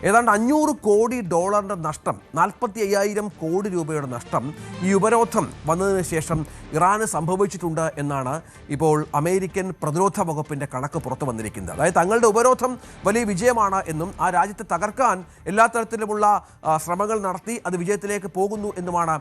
ഏതാണ്ട് 500 കോടി ഡോളറിന്റെ നഷ്ടം, 45,000 കോടി രൂപയുടെ നഷ്ടം ഈ ഉപരോധം വന്നതിന് ശേഷം ഇറാന് സംഭവിച്ചിട്ടുണ്ട് എന്നാണ് ഇപ്പോൾ അമേരിക്കൻ പ്രതിരോധ വകുപ്പിന്റെ കണക്ക് പുറത്തു വന്നിരിക്കുന്നത്. അതായത് തങ്ങളുടെ ഉപരോധം വലിയ വിജയമാണ് എന്നും ആ രാജ്യത്തെ തകർക്കാൻ എല്ലാ തരത്തിലുമുള്ള ശ്രമങ്ങൾ നടത്തി അത് വിജയത്തിലേക്ക് പോകുന്നു എന്നുമാണ്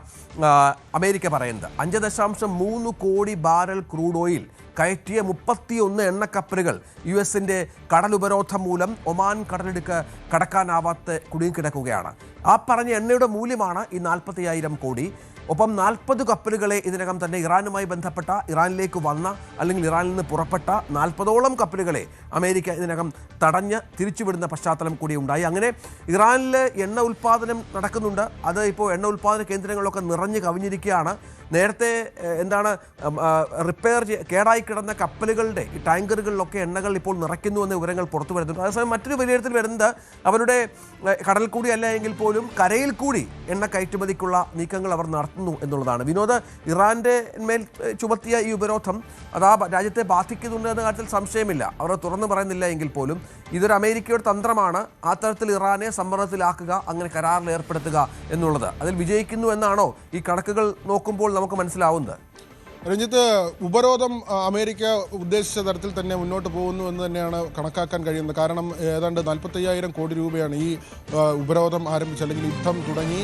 അമേരിക്ക പറയുന്നത്. 5.3 കോടി ബാരൽ ക്രൂഡ് ഓയിൽ കയറ്റിയ 31 എണ്ണക്കപ്പലുകൾ US-ന്റെ കടലുപരോധം മൂലം ഒമാൻ കടലിടുക്ക് കടക്കാനാവാത്ത കുടുങ്ങിക്കിടക്കുകയാണ്. ആ പറഞ്ഞ എണ്ണയുടെ മൂല്യമാണ് ഈ 45,000 കോടി. ഒപ്പം 40 കപ്പലുകളെ ഇതിനകം തന്നെ ഇറാനുമായി ബന്ധപ്പെട്ട, ഇറാനിലേക്ക് വന്ന അല്ലെങ്കിൽ ഇറാനിൽ നിന്ന് പുറപ്പെട്ട 40ഓളം കപ്പലുകളെ അമേരിക്ക ഇതിനകം തടഞ്ഞ് തിരിച്ചുവിടുന്ന പശ്ചാത്തലം കൂടി ഉണ്ടായി. അങ്ങനെ ഇറാനിൽ എണ്ണ ഉൽപ്പാദനം നടക്കുന്നുണ്ട്. അത് ഇപ്പോൾ എണ്ണ ഉൽപ്പാദന കേന്ദ്രങ്ങളൊക്കെ നിറഞ്ഞു കവിഞ്ഞിരിക്കുകയാണ്. നേരത്തെ കേടായി കിടന്ന കപ്പലുകളുടെ ഈ ടാങ്കറുകളിലൊക്കെ എണ്ണകൾ ഇപ്പോൾ നിറയ്ക്കുന്നു എന്ന വിവരങ്ങൾ പുറത്തു വരുന്നുണ്ട്. അതേസമയം മറ്റൊരു വിലയിരുത്തൽ വരുന്നത് അവരുടെ കടൽ കൂടി അല്ല എങ്കിൽ പോലും കരയിൽ കൂടി എണ്ണ കയറ്റുമതിക്കുള്ള നീക്കങ്ങൾ അവർ നടത്തുന്നു എന്നുള്ളതാണ്. വിനോദ്, ഇറാന്റെ മേൽ ചുമത്തിയ ഈ ഉപരോധം അത് ആ രാജ്യത്തെ ബാധിക്കുന്നുണ്ട് എന്ന കാര്യത്തിൽ സംശയമില്ല. അവർ തുറന്നു പറയുന്നില്ല എങ്കിൽ പോലും ഇതൊരു അമേരിക്കയുടെ തന്ത്രമാണ്. ആ തരത്തിൽ ഇറാനെ സമ്മർദ്ദത്തിലാക്കുക, അങ്ങനെ കരാറിൽ ഏർപ്പെടുത്തുക എന്നുള്ളത്. അതിൽ വിജയിക്കുന്നു എന്നാണോ ഈ കണക്കുകൾ നോക്കുമ്പോൾ നമുക്ക് മനസ്സിലാവുന്നത്? രഞ്ജിത്ത്, ഉപരോധം അമേരിക്ക ഉദ്ദേശിച്ച തരത്തിൽ തന്നെ മുന്നോട്ട് പോകുന്നു എന്ന് തന്നെയാണ് കണക്കാക്കാൻ കഴിയുന്നത്. കാരണം ഏതാണ്ട് 45,000 കോടി രൂപയാണ് ഈ ഉപരോധം ആരംഭിച്ച് അല്ലെങ്കിൽ യുദ്ധം തുടങ്ങി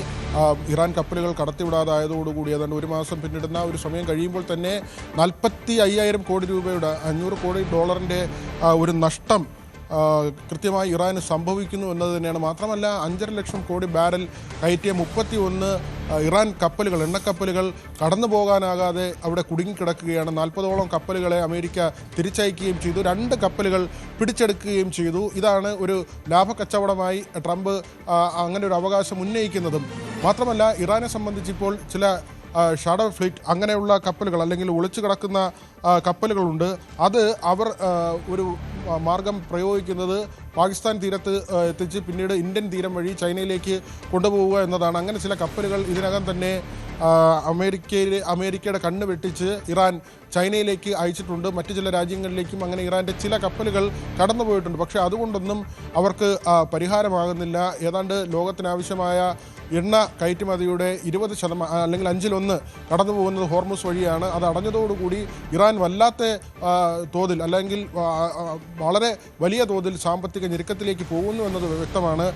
ഇറാൻ കപ്പലുകൾ കടത്തിവിടാതായതോടുകൂടി ഏതാണ്ട് ഒരു മാസം പിന്നിടുന്ന ഒരു സമയം കഴിയുമ്പോൾ തന്നെ 45,000 കോടി രൂപയുടെ 500 കോടി ഡോളറിൻ്റെ ഒരു നഷ്ടം കൃത്യമായി ഇറാന് സംഭവിക്കുന്നു എന്നത് തന്നെയാണ്. മാത്രമല്ല 5.5 ലക്ഷം കോടി ബാരൽ കയറ്റിയ 31 ഇറാൻ കപ്പലുകൾ, എണ്ണക്കപ്പലുകൾ കടന്നു പോകാനാകാതെ അവിടെ കുടുങ്ങിക്കിടക്കുകയാണ്. 40ഓളം കപ്പലുകളെ അമേരിക്ക തിരിച്ചയക്കുകയും ചെയ്തു. 2 കപ്പലുകൾ പിടിച്ചെടുക്കുകയും ചെയ്തു. ഇതാണ് ഒരു ലാഭക്കച്ചവടമായി ട്രംപ് അങ്ങനെ ഒരു അവകാശം ഉന്നയിക്കുന്നതും. മാത്രമല്ല ഇറാനെ സംബന്ധിച്ചിപ്പോൾ ചില ഷാഡോ ഫ്ലീറ്റ് അങ്ങനെയുള്ള കപ്പലുകൾ അല്ലെങ്കിൽ ഒളിച്ചു കിടക്കുന്ന കപ്പലുകളുണ്ട്. അത് അവർ ഒരു മാർഗം പ്രയോഗിക്കുന്നത് പാകിസ്ഥാൻ തീരത്ത് എത്തിച്ച് പിന്നീട് ഇന്ത്യൻ തീരം വഴി ചൈനയിലേക്ക് കൊണ്ടുപോവുക എന്നതാണ്. അങ്ങനെ ചില കപ്പലുകൾ ഇതിനകം തന്നെ അമേരിക്കയുടെ കണ്ണ് വെട്ടിച്ച് ഇറാൻ ചൈനയിലേക്ക് അയച്ചിട്ടുണ്ട്. മറ്റു ചില രാജ്യങ്ങളിലേക്കും അങ്ങനെ ഇറാൻ്റെ ചില കപ്പലുകൾ കടന്നുപോയിട്ടുണ്ട്. പക്ഷേ അതുകൊണ്ടൊന്നും അവർക്ക് പരിഹാരമാകുന്നില്ല. ഏതാണ്ട് ലോകത്തിനാവശ്യമായ എണ്ണ കയറ്റുമതിയുടെ 20% അല്ലെങ്കിൽ 1/5 കടന്നു പോകുന്നത് ഹോർമുസ് വഴിയാണ്. അത് അടഞ്ഞതോടുകൂടി ഇറാൻ വല്ലാത്ത തോതിൽ അല്ലെങ്കിൽ വളരെ വലിയ തോതിൽ സാമ്പത്തിക ഞെരുക്കത്തിലേക്ക് പോകുന്നു എന്നത് വ്യക്തമാണ്.